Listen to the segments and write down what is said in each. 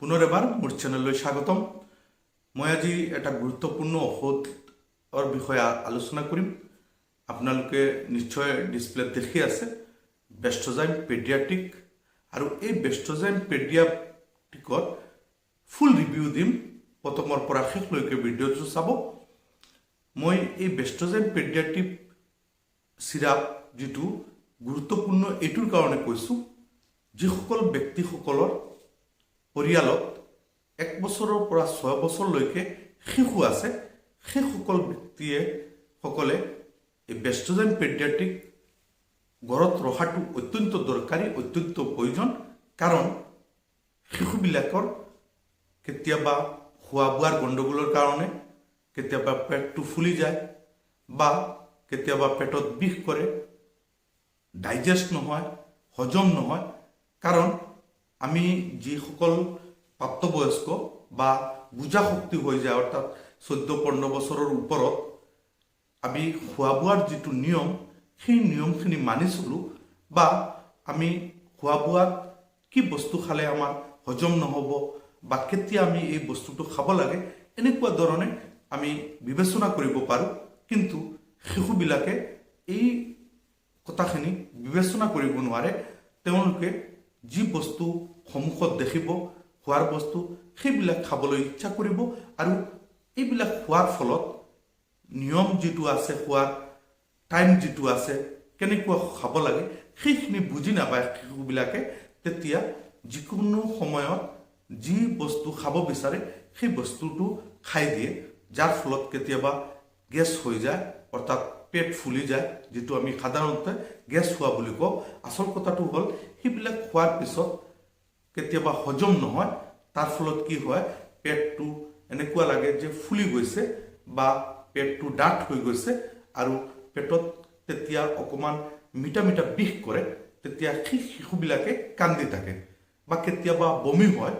পুনৰ এবাৰ মোৰ চেনেললৈ স্বাগতম। মই আজি এটা গুৰুত্বপূৰ্ণ ঔষধৰ বিষয়ে আলোচনা কৰিম। আপোনালোকে নিশ্চয় ডিসপ্লেত দেখি আছে Bestozyme Pediatric, আৰু এই Bestozyme Pediatricৰ ফুল ৰিভিউ দিম। প্ৰথমৰ পৰা শেষলৈকে ভিডিঅ'টো চাব। মই এই Bestozyme Pediatric সিৰাপ যেটো গুৰুত্বপূৰ্ণ এইটোৰ কাৰণে কৈছো, যিসকল ব্যক্তিসকলৰ পৰিয়ালত 1 বছৰৰ পৰা 6 বছৰলৈকে শিশু আছে, সেই সকল ব্যক্তিসকলে এই Bestozyme Pediatric ঘৰত ৰখাটো অত্যন্ত দৰকাৰী, অত্যন্ত প্ৰয়োজন। কাৰণ শিশুবিলাকৰ কেতিয়াবা খোৱা বোৱাৰ গণ্ডগোলৰ কাৰণে কেতিয়াবা পেটটো ফুলি যায় বা কেতিয়াবা পেটত বিষ কৰে, ডাইজেষ্ট নহয়, হজম নহয়। কাৰণ আমি যিসকল প্ৰাপ্তবয়স্ক বা বুজা শক্তি হৈ যায়, অৰ্থাৎ 14-15 বছৰৰ ওপৰত আমি খোৱা বোৱাৰ যিটো নিয়ম, সেই নিয়মখিনি মানি চলো, বা আমি খোৱা বোৱাত কি বস্তু খালে আমাৰ হজম নহ'ব বা কেতিয়া আমি এই বস্তুটো খাব লাগে, এনেকুৱা ধৰণে আমি বিবেচনা কৰিব পাৰোঁ। কিন্তু শিশুবিলাকে এই কথাখিনি বিবেচনা কৰিব নোৱাৰে। তেওঁলোকে যি বস্তু সন্মুখত দেখিব, খোৱাৰ বস্তু, সেইবিলাক খাবলৈ ইচ্ছা কৰিব, আৰু এইবিলাক খোৱাৰ ফলত নিয়ম যিটো আছে, খোৱাৰ টাইম যিটো আছে, কেনেকুৱা খাব লাগে, সেইখিনি বুজি নাপায় শিশুবিলাকে। তেতিয়া যিকোনো সময়ত যি বস্তু খাব বিচাৰে সেই বস্তুটো খাই দিয়ে, যাৰ ফলত কেতিয়াবা গেছ হৈ যায়, অৰ্থাৎ পেট ফুলি যায়, যেটো আমি সাধাৰণতে গেছ হোৱা বুলি কওঁ। আচল কথাটো হ'ল সেইবিলাক খোৱাৰ পিছত কেতিয়াবা হজম নহয়। তাৰ ফলত কি হয়, পেটটো এনেকুৱা লাগে যে ফুলি গৈছে বা পেটটো ডাঠ হৈ গৈছে, আৰু পেটত তেতিয়া অকমান মিঠা মিঠা বিষ কৰে। তেতিয়া শিশুবিলাকে কান্দি থাকে, বা কেতিয়াবা বমি হয়,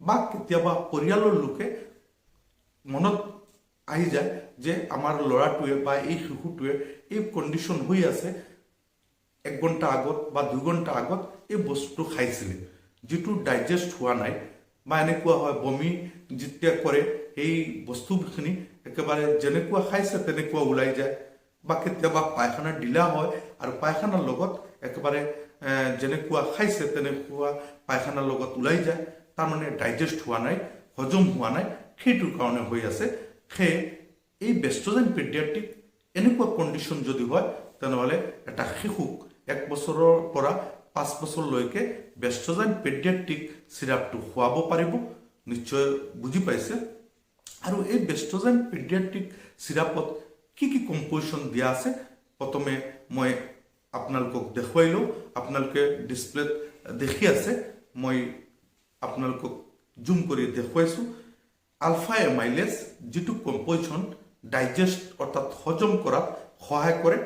বা কেতিয়াবা পৰিয়ালৰ লোকে মনত আহি যায় যে আমাৰ ল'ৰাটোৱে বা এই শিশুটোৱে এই কণ্ডিশ্যন হৈ আছে, 1 ঘণ্টা আগত বা 2 ঘণ্টা আগত এই বস্তুটো খাইছিলে, যেটো ডাইজেষ্ট হোৱা নাই, বা এনেকুৱা হয় বমি যেতিয়া কৰে এই বস্তুখিনি একেবাৰে যেনেকুৱা খাইছে তেনেকুৱা ওলাই যায়, বা কেতিয়াবা পায়খানা ঢিলা হয়, আৰু পায়খানাৰ লগত একেবাৰে যেনেকুৱা খাইছে তেনেকুৱা পায়খানাৰ লগত ওলাই যায়। তাৰমানে ডাইজেষ্ট হোৱা নাই, হজম হোৱা নাই, সেইটোৰ কাৰণে হৈ আছে। সেয়ে এই Bestozyme Pediatric এনেকুৱা কণ্ডিশ্যন যদি হয়, তেনেহ'লে এটা শিশুক 1 বছৰৰ পৰা 5 বছৰলৈকে Bestozyme Pediatric সিৰাপটো খুৱাব পাৰিব। নিশ্চয় বুজি পাইছে। আৰু এই Bestozyme Pediatric সিৰাপত কি কি কম্পোজিশ্যন দিয়া আছে, প্ৰথমে মই আপোনালোকক দেখুৱাই লওঁ। আপোনালোকে ডিসপ্লেত দেখি আছে, মই আপোনালোকক জুম কৰি দেখুৱাইছোঁ। আলফা এমাইলেজ, যেটো কম্পোজিশ্যন ডাইজেষ্ট অৰ্থাৎ হজম কৰাত সহায় কৰে।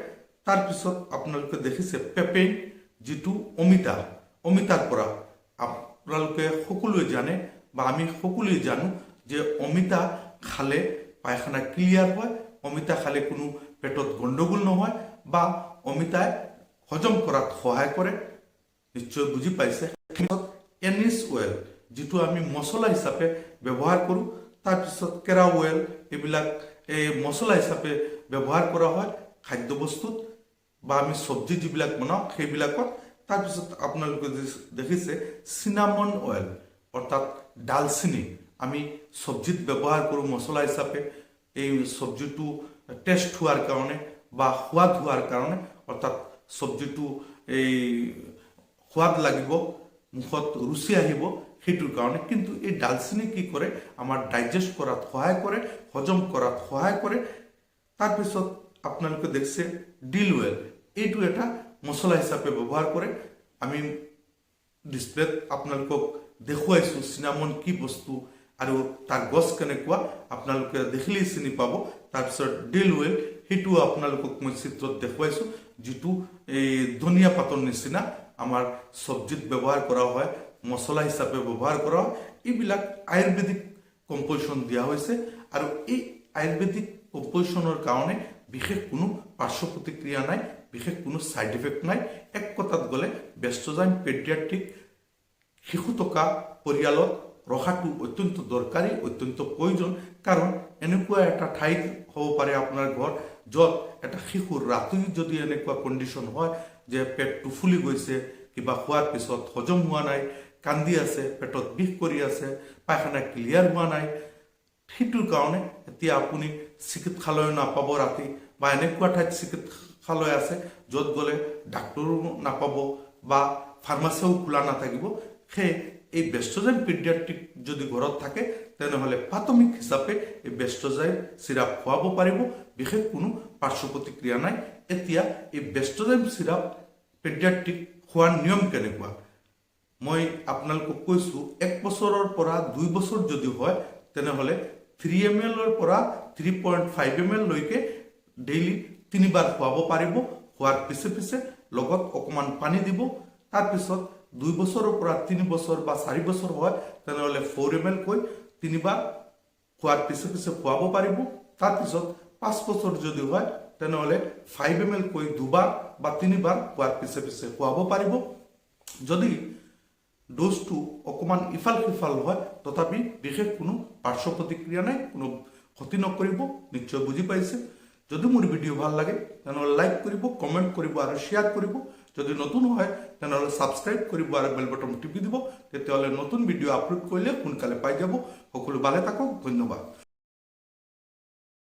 তাৰপিছত আপোনালোকে দেখিছে পেপেইন, যেটো অমিতাৰ পৰা। আপোনালোকে সকলোৱে জানে বা আমি সকলোৱে জানো যে অমিতা খালে পায়খানা ক্লিয়াৰ হয়, অমিতা খালে কোনো পেটত গণ্ডগোল নহয়, বা অমিতাই হজম কৰাত সহায় কৰে। নিশ্চয় বুজি পাইছে। এনিছ অইল, যেটো আমি মছলা হিচাপে ব্যৱহাৰ কৰোঁ। তাৰপিছত কেৰা অইল, এইবিলাক এই মছলা হিচাপে ব্যৱহাৰ কৰা হয় খাদ্যবস্তুত, বা আমি চব্জি যিবিলাক বনাওঁ সেইবিলাকত। তাৰপিছত আপোনালোকে দেখিছে চিনামন অইল, অৰ্থাৎ ডালচিনি, আমি চব্জিত ব্যৱহাৰ কৰোঁ মছলা হিচাপে। এই চব্জিটো টেষ্ট হোৱাৰ কাৰণে বা সোৱাদ হোৱাৰ কাৰণে, অৰ্থাৎ চব্জিটো এই সোৱাদ লাগিব, মুখত ৰুচি আহিব, সেইটোৰ কাৰণে। কিন্তু এই ডালচিনি কি কৰে, আমাৰ ডাইজেষ্ট কৰাত সহায় কৰে, হজম কৰাত সহায় কৰে। তাৰপিছত আপোনালোকে দেখিছে ডিল অইল, এইটো এটা মছলা হিচাপে ব্যৱহাৰ কৰে। আমি ডিসপ্লেত আপোনালোকক দেখুৱাইছোঁ চিনামন কি বস্তু আৰু তাৰ গছ কেনেকুৱা, আপোনালোকে দেখিলেই চিনি পাব। তাৰপিছত ডিল অইল, সেইটো আপোনালোকক মই চিত্ৰত দেখুৱাইছোঁ, যেটো এই ধনিয়া পাতৰ নিচিনা আমাৰ চব্জিত ব্যৱহাৰ কৰা হয়, মছলা হিচাপে ব্যৱহাৰ কৰা হয়। এইবিলাক আয়ুৰ্বেদিক কম্পোজিশ্যন দিয়া হৈছে, আৰু এই আয়ুৰ্বেদিক কম্পোজিশ্যনৰ কাৰণে বিশেষ কোনো পাৰ্শ্ব প্ৰতিক্ৰিয়া নাই, বিশেষ কোনো সাইড ইফেক্ট নাই। এক কথাত গ'লে Bestozyme Pediatric শিশু থকা পৰিয়ালত ৰখাটো অত্যন্ত দৰকাৰী, অত্যন্ত প্ৰয়োজন। কাৰণ এনেকুৱা এটা ঠাইত হ'ব পাৰে আপোনাৰ ঘৰ য'ত এটা শিশুৰ ৰাতি যদি এনেকুৱা কণ্ডিশ্যন হয় যে পেটটো ফুলি গৈছে, কিবা খোৱাৰ পিছত হজম হোৱা নাই, কান্দি আছে, পেটত বিষ কৰি আছে, পায়খানা ক্লিয়াৰ হোৱা নাই, সেইটোৰ কাৰণে এতিয়া আপুনি চিকিৎসালয় নাপাব ৰাতি, বা এনেকুৱা ঠাইত চিকিৎসালয় আছে য'ত গ'লে ডাক্তৰো নাপাব বা ফাৰ্মাচীও খোলা নাথাকিব। সেই এই বেষ্টজাইম পিডিয়াট্ৰিক যদি ঘৰত থাকে তেনেহ'লে প্ৰাথমিক হিচাপে এই বেষ্টজাইম চিৰাপ খুৱাব পাৰিব, বিশেষ কোনো পাৰ্শ্ব প্ৰতিক্ৰিয়া নাই। এতিয়া এই বেষ্টজাইম চিৰাপ পেডিয়াট্ৰিক খোৱাৰ নিয়ম কেনেকুৱা মই আপোনালোকক কৈছোঁ। 1 বছৰৰ পৰা 2 বছৰ যদি হয় তেনেহ'লে 3 ml পৰা 3.5 ml লৈকে ডেইলি 3 বাৰ খুৱাব পাৰিব। খোৱাৰ পিছে পিছে লগত অকণমান পানী দিব। তাৰপিছত 2 বছৰৰ পৰা 3 বছৰ বা 4 বছৰ হয় তেনেহ'লে 4 ml কৈ 3 বাৰ খোৱাৰ পিছে পিছে খুৱাব পাৰিব। তাৰপিছত 5 বছৰ যদি হয় তেনেহ'লে 5 ml কৈ 2 বাৰ বা 3 বাৰ খোৱাৰ পিছে পিছে খুৱাব পাৰিব। যদি ড'জটো অকণমান ইফাল সিফাল হয় তথাপি বিশেষ কোনো পাৰ্শ্ব প্ৰতিক্ৰিয়া নাই, কোনো ক্ষতি নকৰিব। নিশ্চয় বুজি পাইছে। যদি মোৰ ভিডিঅ' ভাল লাগে তেনেহ'লে লাইক কৰিব, কমেণ্ট কৰিব আৰু শ্বেয়াৰ কৰিব। যদি নতুন হয় তেনেহ'লে ছাবস্ক্ৰাইব কৰিব আৰু বেল বটন টিপি দিব। তেতিয়াহ'লে নতুন ভিডিঅ' আপলোড কৰিলে সোনকালে পাই যাব। সকলো ভালে থাকক। ধন্যবাদ।